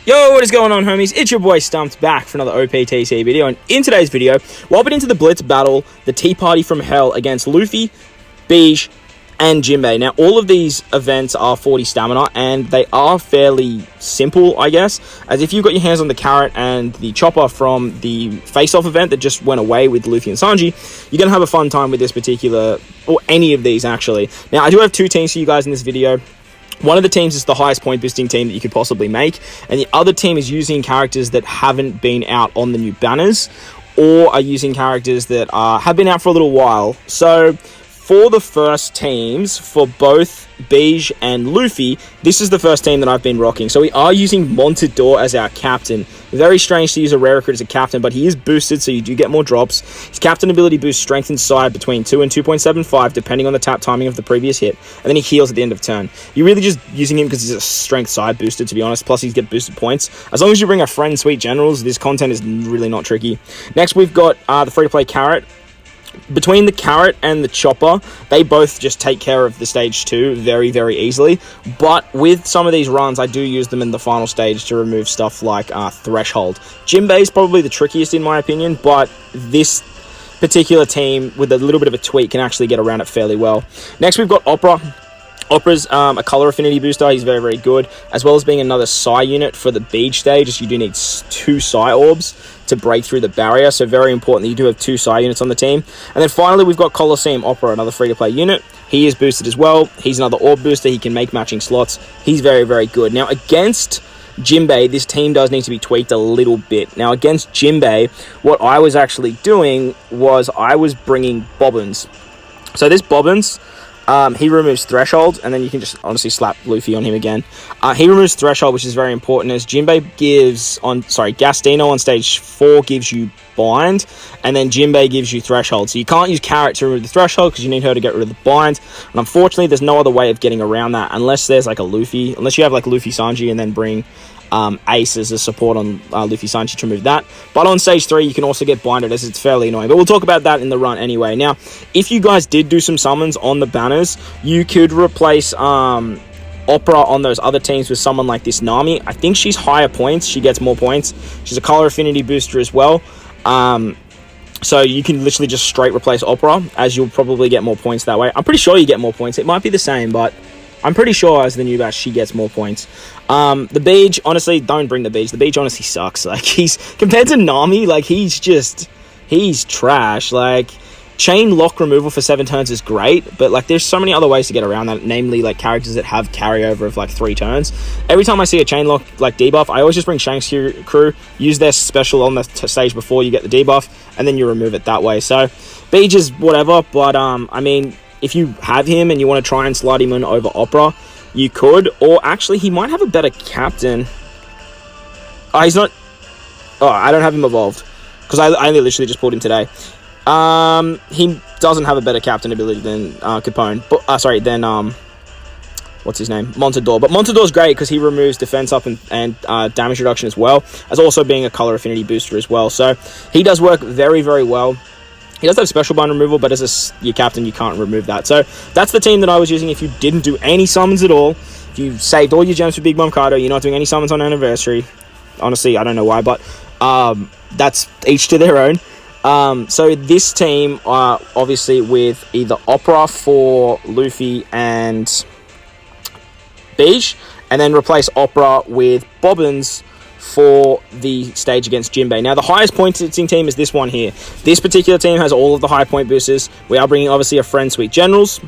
Yo, what is going on, homies? It's your boy Stumped back for another OPTC video, and in today's video, we're hopping into the Blitz battle, the Tea Party from Hell against Luffy, Bege, and Jinbe. Now, all of these events are 40 stamina, and they are fairly simple, I guess, as if you've got your hands on the carrot and the chopper from the face-off event that just went away with Luffy and Sanji, you're going to have a fun time with this particular, or any of these, actually. Now, I do have two teams for you guys in this video. One of the teams is the highest point boosting team that you could possibly make, and the other team is using characters that haven't been out on the new banners, or are using characters that have been out for a little while. So, for the first teams, for both Bege and Luffy, this is the first team that I've been rocking. So we are using Montador as our captain. Very strange to use a rare recruit as a captain, but he is boosted, so you do get more drops. His captain ability boosts strength inside between 2 and 2.75, depending on the tap timing of the previous hit, and then he heals at the end of turn. You're really just using him because he's a strength side booster, to be honest, plus he's get boosted points. As long as you bring a friend Sweet Generals, this content is really not tricky. Next, we've got the free-to-play Carrot. Between the carrot and the chopper, they both just take care of the stage 2 very, very easily. But with some of these runs, I do use them in the final stage to remove stuff like Threshold. Jinbe is probably the trickiest in my opinion, but this particular team, with a little bit of a tweak, can actually get around it fairly well. Next, we've got Opera. Opera's a color affinity booster. He's very, very good, as well as being another Psi unit for the Bege stage, as you do need 2 Psi orbs to break through the barrier, so very important that you do have 2 Psi units on the team. And then finally, we've got Colosseum Opera, another free-to-play unit. He is boosted as well. He's another orb booster. He can make matching slots. He's very, very good. Now, against Jinbe, this team does need to be tweaked a little bit. Now, against Jinbe, what I was actually doing was I was bringing Bobbins. So this Bobbins, he removes Threshold, and then you can just honestly slap Luffy on him again. He removes Threshold, which is very important, as Jinbe gives Gastino on stage 4 gives you Bind, and then Jinbe gives you Threshold. So you can't use Carrot to remove the Threshold because you need her to get rid of the Bind. And unfortunately, there's no other way of getting around that unless there's like a Luffy, unless you have like Luffy Sanji and then bring Ace as a support on Luffy Sanji to remove that. But on stage 3, you can also get blinded, as it's fairly annoying. But we'll talk about that in the run anyway. Now, if you guys did do some summons on the banners, you could replace Opera on those other teams with someone like this Nami. I think she's higher points. She gets more points. She's a color affinity booster as well. So you can literally just straight replace Opera, as you'll probably get more points that way. I'm pretty sure you get more points. It might be the same, but I'm pretty sure as the new batch, she gets more points. The Bege, honestly, don't bring the Bege. The Bege honestly sucks. Like, he's, compared to Nami, like, he's trash. Like, chain lock removal for 7 turns is great, but, like, there's so many other ways to get around that, namely, like, characters that have carryover of, like, 3 turns. Every time I see a chain lock, like, debuff, I always just bring Shanks crew, use their special on the stage before you get the debuff, and then you remove it that way. So, Bege is whatever, but, I mean, if you have him and you want to try and slide him in over Opera, you could. Or actually, he might have a better captain. Oh, he's not. Oh, I don't have him evolved because I literally just pulled him today. He doesn't have a better captain ability than Capone. But what's his name? Montador. But Montador's great because he removes defense up and damage reduction as well, as also being a color affinity booster as well. So he does work very, very well. He does have special bind removal, but as your captain, you can't remove that. So that's the team that I was using if you didn't do any summons at all. If you saved all your gems for Big Mom Cardo, you're not doing any summons on Anniversary. Honestly, I don't know why, but that's each to their own. So this team, obviously with either Opera for Luffy and Bege, and then replace Opera with Bobbins for the stage against Jinbe. Now, the highest pointing team is this one here. This particular team has all of the high point boosters. We are bringing, obviously, a friend Sweet Generals,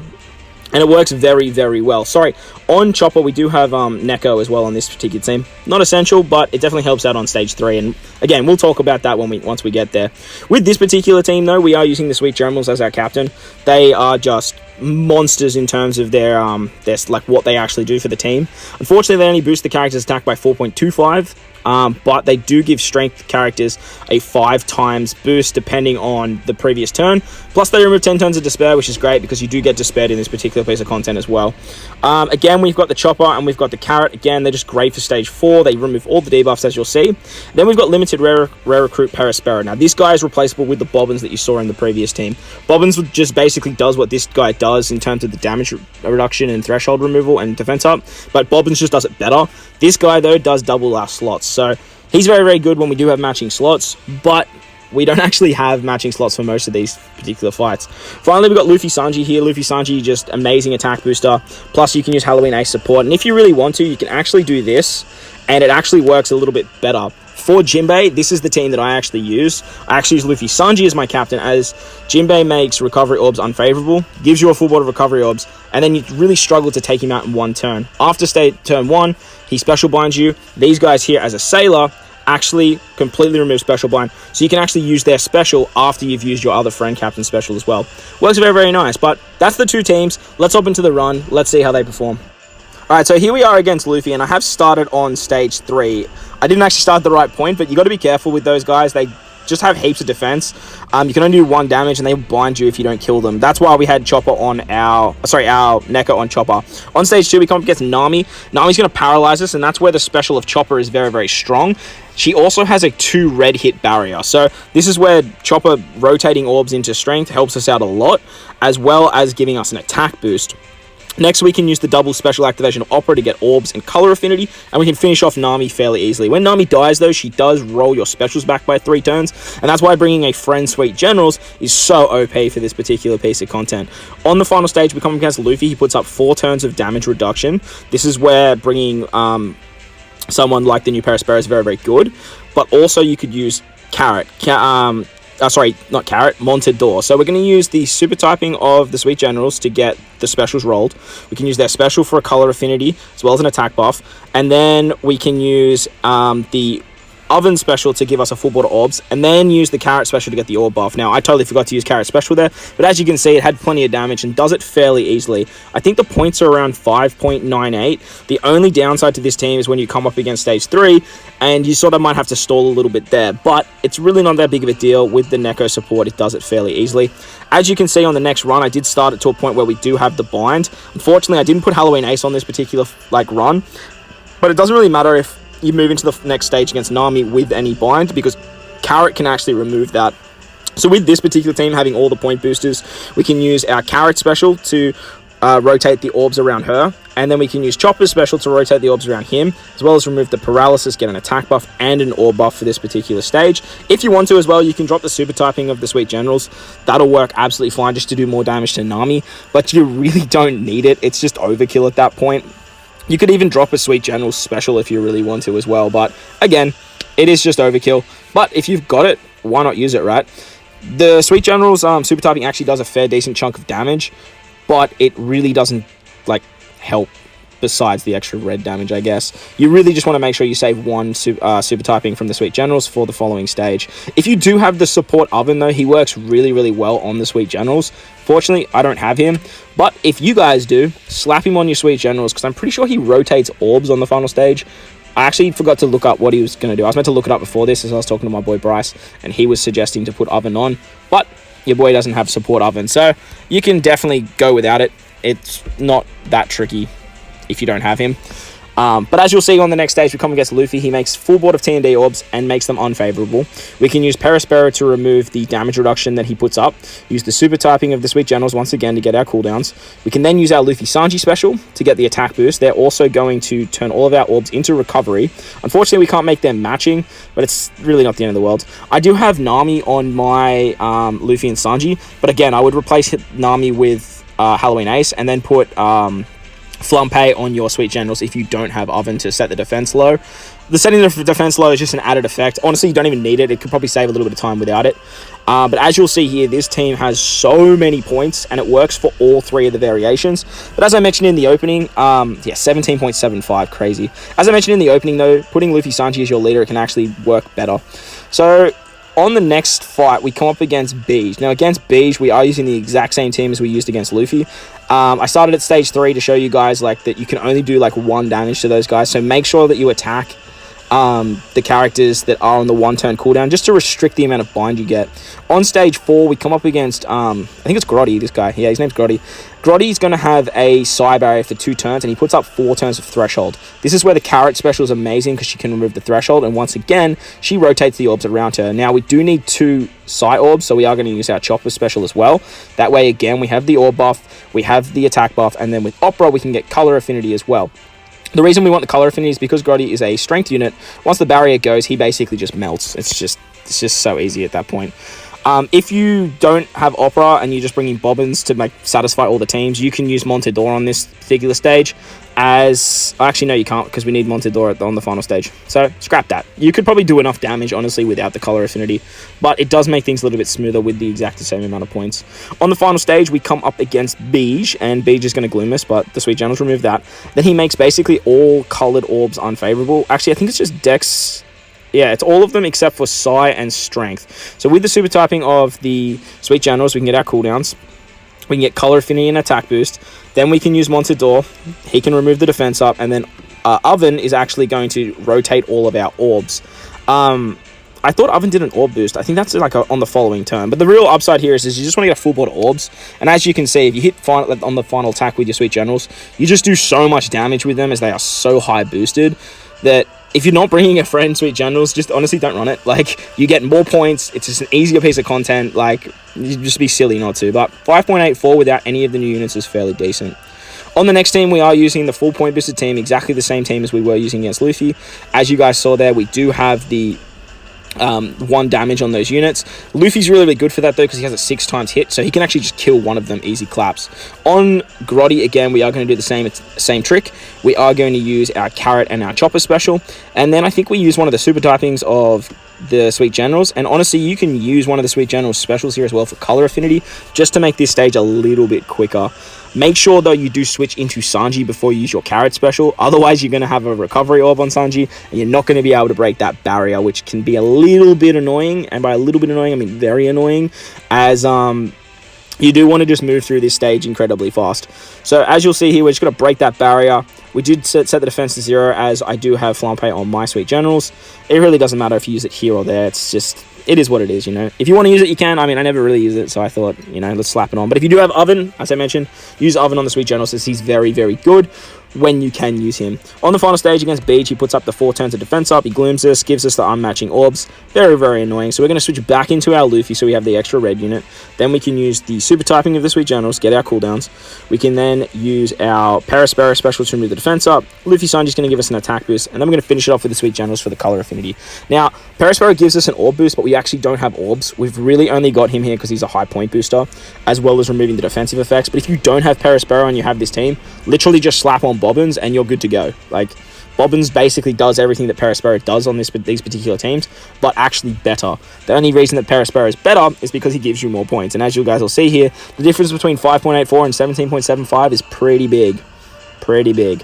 and it works very, very well. Sorry, on Chopper, we do have Neko as well on this particular team. Not essential, but it definitely helps out on stage 3, and again, we'll talk about that once we get there. With this particular team, though, we are using the Sweet Generals as our captain. They are just monsters in terms of their like what they actually do for the team. Unfortunately, they only boost the character's attack by 4.25. But they do give strength characters a 5 times boost depending on the previous turn. Plus, they remove 10 turns of despair, which is great because you do get despaired in this particular piece of content as well. Again, we've got the Chopper and we've got the Carrot. Again, they're just great for stage 4. They remove all the debuffs, as you'll see. Then we've got limited rare recruit Perispera. Now, this guy is replaceable with the Bobbins that you saw in the previous team. Bobbins just basically does what this guy does in terms of the damage reduction and threshold removal and defense up, but Bobbins just does it better. This guy, though, does double our slots, so he's very, very good when we do have matching slots, but we don't actually have matching slots for most of these particular fights. Finally, we've got Luffy Sanji here. Luffy Sanji, just amazing attack booster. Plus, you can use Halloween Ace support. And if you really want to, you can actually do this, and it actually works a little bit better. For Jinbe, this is the team that I actually use. I actually use Luffy Sanji as my captain, as Jinbe makes recovery orbs unfavorable, gives you a full board of recovery orbs, and then you really struggle to take him out in one turn. After turn 1, he special binds you. These guys here, as a sailor, actually completely remove special bind, so you can actually use their special after you've used your other friend captain special as well. Works very, very nice. But that's the two teams. Let's hop into the run. Let's see how they perform. Alright, so here we are against Luffy, and I have started on stage 3. I didn't actually start at the right point, but you got to be careful with those guys. They just have heaps of defense. You can only do 1 damage, and they blind you if you don't kill them. That's why we had Chopper on our Neko on Chopper. On stage 2, we come up against Nami. Nami's going to paralyze us, and that's where the special of Chopper is very, very strong. She also has a 2 red hit barrier. So this is where Chopper rotating orbs into strength helps us out a lot, as well as giving us an attack boost. Next, we can use the double special activation of Opera to get orbs and color affinity, and we can finish off Nami fairly easily. When Nami dies, though, she does roll your specials back by 3 turns, and that's why bringing a friend Sweet Generals is so OP for this particular piece of content. On the final stage, we come against Luffy. He puts up 4 turns of damage reduction. This is where bringing someone like the new Perospero is very, very good, but also you could use Carrot. Not Carrot, Montador. So we're going to use the super typing of the Sweet Generals to get the specials rolled. We can use their special for a color affinity as well as an attack buff, and then we can use the Oven special to give us a full board of orbs, and then use the Carrot special to get the orb buff. Now, I totally forgot to use Carrot special there, but as you can see, it had plenty of damage and does it fairly easily. I think the points are around 5.98. The only downside to this team is when you come up against stage 3, and you sort of might have to stall a little bit there, but it's really not that big of a deal. With the Neko support, it does it fairly easily. As you can see on the next run, I did start it to a point where we do have the bind. Unfortunately, I didn't put Halloween Ace on this particular run, but it doesn't really matter if you move into the next stage against Nami with any bind, because Carrot can actually remove that. So with this particular team having all the point boosters, we can use our Carrot special to rotate the orbs around her, and then we can use Chopper's special to rotate the orbs around him, as well as remove the paralysis, get an attack buff and an orb buff for this particular stage. If you want to as well, you can drop the super typing of the Sweet Generals. That'll work absolutely fine just to do more damage to Nami, but you really don't need it. It's just overkill at that point. You could even drop a Sweet General special if you really want to as well, but again, it is just overkill. But if you've got it, why not use it, right? The Sweet General's super typing actually does a fair decent chunk of damage, but it really doesn't help besides the extra red damage, I guess. You really just want to make sure you save 1 super typing from the Sweet Generals for the following stage. If you do have the support Oven, though, he works really, really well on the Sweet Generals. Fortunately, I don't have him, but if you guys do, slap him on your Sweet Generals, because I'm pretty sure he rotates orbs on the final stage. I actually forgot to look up what he was going to do. I was meant to look it up before this, as I was talking to my boy Bryce, and he was suggesting to put Oven on, but your boy doesn't have support Oven, so you can definitely go without it. It's not that tricky if you don't have him. But as you'll see on the next stage, we come against Luffy. He makes full board of T&D orbs and makes them unfavorable. We can use Perospero to remove the damage reduction that he puts up. Use the super typing of the Sweet Generals once again to get our cooldowns. We can then use our Luffy Sanji special to get the attack boost. They're also going to turn all of our orbs into recovery. Unfortunately, we can't make them matching, but it's really not the end of the world. I do have Nami on my Luffy and Sanji, but again, I would replace Nami with Halloween Ace and then put Flampe on your Sweet Generals if you don't have Oven to set the defense low. The setting the defense low is just an added effect. Honestly, you don't even need it. It could probably save a little bit of time without it. But as you'll see here, this team has so many points, and it works for all 3 of the variations. But as I mentioned in the opening, 17.75, crazy. As I mentioned in the opening, though, putting Luffy Sanji as your leader, it can actually work better. So on the next fight, we come up against Bege. Now, against Bege, we are using the exact same team as we used against Luffy. I started at stage 3 to show you guys that you can only do 1 damage to those guys. So make sure that you attack the characters that are on the 1 turn cooldown, just to restrict the amount of bind you get. On stage 4, we come up against I think it's Grotty, this guy. Yeah, his name's Grotty. Grotty's going to have a Psy barrier for 2 turns, and he puts up 4 turns of Threshold. This is where the Carrot special is amazing because she can remove the Threshold, and once again, she rotates the orbs around her. Now, we do need 2 Psy orbs, so we are going to use our Chopper special as well. That way, again, we have the orb buff, we have the attack buff, and then with Opera, we can get color affinity as well. The reason we want the color affinity is because Grotty is a strength unit. Once the barrier goes, he basically just melts. It's just so easy at that point. If you don't have Opera and you're just bringing Bobbins to satisfy all the teams, you can use Montador on this particular stage. Actually, no, you can't, because we need Montador on the final stage. So scrap that. You could probably do enough damage, honestly, without the color affinity, but it does make things a little bit smoother with the exact same amount of points. On the final stage, we come up against Bege, and Bege is going to Gloom us, but the Sweet Generals remove that. Then he makes basically all colored orbs unfavorable. Actually, I think it's just Dex. Yeah, it's all of them except for Psy and Strength. So with the super typing of the Sweet Generals, we can get our cooldowns. We can get color affinity and attack boost. Then we can use Montador. He can remove the defense up. And then Oven is actually going to rotate all of our orbs. I thought Oven did an orb boost. I think that's on the following turn. But the real upside here is you just want to get a full board of orbs. And as you can see, if you hit on the final attack with your Sweet Generals, you just do so much damage with them as they are so high boosted that if you're not bringing a friend Sweet Generals, just honestly don't run it. You get more points. It's just an easier piece of content. You'd just be silly not to. But 5.84 without any of the new units is fairly decent. On the next team, we are using the full point boosted team, exactly the same team as we were using against Luffy. As you guys saw there, we do have the 1 damage on those units. Luffy's really good for that though, because he has a 6 times hit, so he can actually just kill one of them easy claps. On Grotty, again, we are going to do the same trick. We are going to use our Carrot and our Chopper special, and then I think we use one of the super typings of the Sweet Generals, and honestly, you can use one of the Sweet Generals specials here as well for color affinity, just to make this stage a little bit quicker. Make sure, though, you do switch into Sanji before you use your Carrot special. Otherwise, you're going to have a recovery orb on Sanji, and you're not going to be able to break that barrier, which can be a little bit annoying. And by a little bit annoying, I mean very annoying, as you do want to just move through this stage incredibly fast. So as you'll see here, we're just going to break that barrier. We did set the defense to 0, as I do have Flampe on my Sweet Generals. It really doesn't matter if you use it here or there. It's just, it is what it is, you know. If you want to use it, you can. I mean, I never really use it, so I thought, you know, let's slap it on. But if you do have Oven, as I mentioned, use Oven on the Sweet Generals, as he's very, very good when you can use him. On the final stage against Bege, he puts up the 4 turns of defense up, he glooms us, gives us the unmatching orbs. Very, very annoying. So we're going to switch back into our Luffy, so we have the extra red unit. Then we can use the super typing of the Sweet Generals, get our cooldowns. We can then use our Paraspero special to remove the defense up. Luffy Sanji's going to give us an attack boost, and then we're going to finish it off with the Sweet Generals for the color affinity. Now, Paraspero gives us an orb boost, but we actually don't have orbs. We've really only got him here because he's a high point booster, as well as removing the defensive effects. But if you don't have Paraspero and you have this team, literally just slap on Bobbins and you're good to go. Bobbins basically does everything that Paraspero does on these particular teams, but actually better. The only reason that Paraspero is better is because he gives you more points. And as you guys will see here, the difference between 5.84 and 17.75 is pretty big. Pretty big.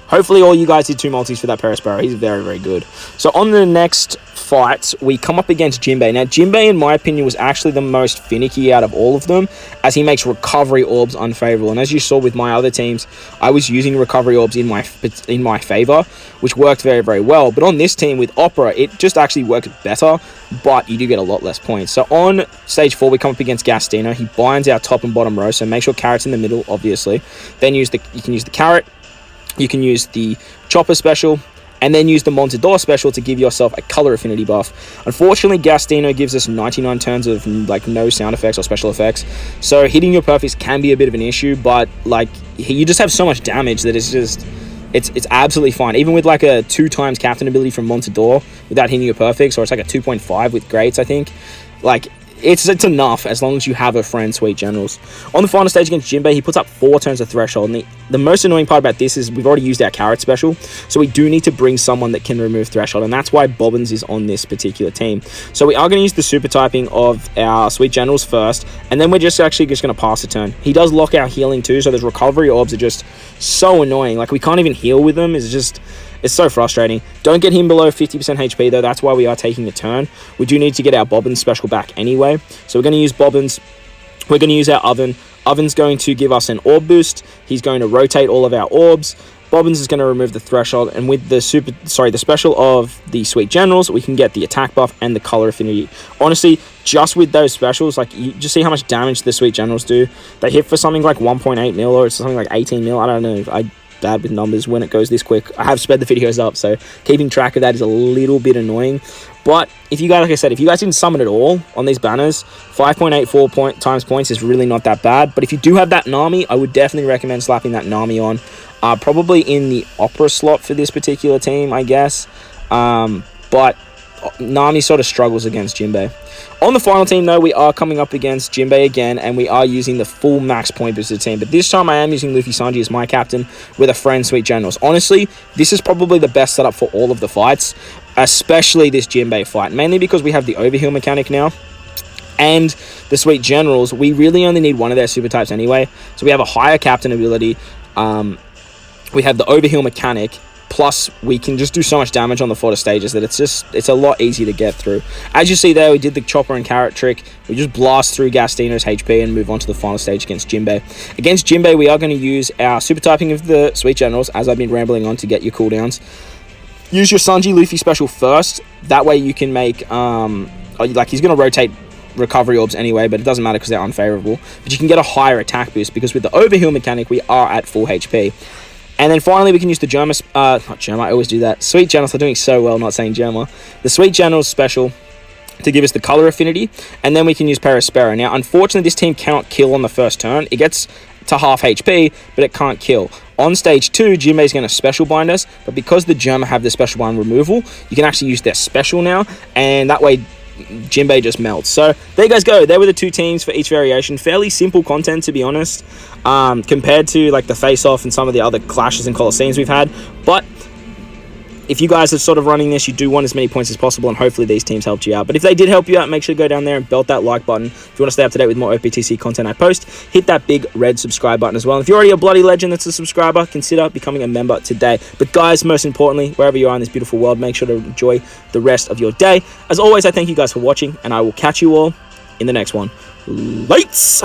Hopefully all you guys did 2 multis for that Paraspero. He's very, very good. So on the next fight, we come up against Jinbe. Now, Jinbe, in my opinion, was actually the most finicky out of all of them, as he makes recovery orbs unfavorable. And as you saw with my other teams, I was using recovery orbs in my favor, which worked very, very well. But on this team with Opera, it just actually works better, but you do get a lot less points. So on stage 4, we come up against Gastino. He binds our top and bottom row, so make sure Carrot's in the middle, obviously. Then you can use the Carrot. You can use the Chopper special, and then use the Montador special to give yourself a color affinity buff. Unfortunately, Gastino gives us 99 turns of no sound effects or special effects, so hitting your perfects can be a bit of an issue, but you just have so much damage that it's absolutely fine. Even with a 2 times captain ability from Montador without hitting your perfects, or it's a 2.5 with greats, I think. It's enough as long as you have a friend Sweet Generals. On the final stage against Jinbe, he puts up 4 turns of Threshold. And the most annoying part about this is we've already used our Carrot special, so we do need to bring someone that can remove Threshold, and that's why Bobbins is on this particular team. So we are going to use the super typing of our Sweet Generals first, and then we're just going to pass the turn. He does lock our healing too, so those recovery orbs are just so annoying. We can't even heal with them. It's so frustrating. Don't get him below 50% HP though. That's why we are taking a turn. We do need to get our Bobbins special back anyway. So we're going to use Bobbins. We're going to use our Oven. Oven's going to give us an orb boost. He's going to rotate all of our orbs. Bobbins is going to remove the threshold, and with the special of the Sweet Generals, we can get the attack buff and the color affinity. Honestly, just with those specials, like, you just see how much damage the Sweet Generals do. They hit for something like 1.8 mil, or it's something like 18 mil. I don't know. I'm bad with numbers when it goes this quick. I have sped the videos up, so keeping track of that is a little bit annoying. But if you guys, like I said, if you guys didn't summon at all on these banners, 5.84 times points is really not that bad. But if you do have that Nami, I would definitely recommend slapping that Nami on. Probably in the Opera slot for this particular team, I guess. But Nami sort of struggles against Jinbe. On the final team, though, we are coming up against Jinbe again, and we are using the full max point boosted team. But this time I am using Luffy Sanji as my captain with a friend, Sweet Generals. Honestly, this is probably the best setup for all of the fights, especially this Jinbe fight. Mainly because we have the overheal mechanic now. And the Sweet Generals, we really only need one of their super types anyway. So we have a higher captain ability. We have the overheal mechanic, plus we can just do so much damage on the fodder stages that it's a lot easier to get through. As you see there, we did the chopper and carrot trick. We just blast through Gastino's HP and move on to the final stage against Jinbe. Against Jinbe, we are going to use our super typing of the Sweet Generals, as I've been rambling on, to get your cooldowns. Use your Sanji Luffy special first. That way you can make, like, he's going to rotate recovery orbs anyway, but it doesn't matter because they're unfavorable. But you can get a higher attack boost because with the overheal mechanic, we are at full HP. And then finally, we can use the not Germa, I always do that. Sweet Generals, I'm doing so well not saying Germa. The Sweet Generals special to give us the color affinity, and then we can use Perispera. Now, unfortunately, this team cannot kill on the first turn. It gets to half HP, but it can't kill. On stage 2, Jinbe is going to special bind us, but because the Germa have the special bind removal, you can actually use their special now, and that way Jinbe just melts. So there you guys go. There were the two teams for each variation. Fairly simple content, to be honest, compared to like the face-off and some of the other clashes and coliseums we've had. But if you guys are sort of running this, you do want as many points as possible, and hopefully these teams helped you out. But if they did help you out, make sure to go down there and belt that like button. If you want to stay up to date with more OPTC content I post, hit that big red subscribe button as well. And if you're already a bloody legend that's a subscriber, consider becoming a member today. But guys, most importantly, wherever you are in this beautiful world, make sure to enjoy the rest of your day. As always, I thank you guys for watching, and I will catch you all in the next one. Lights!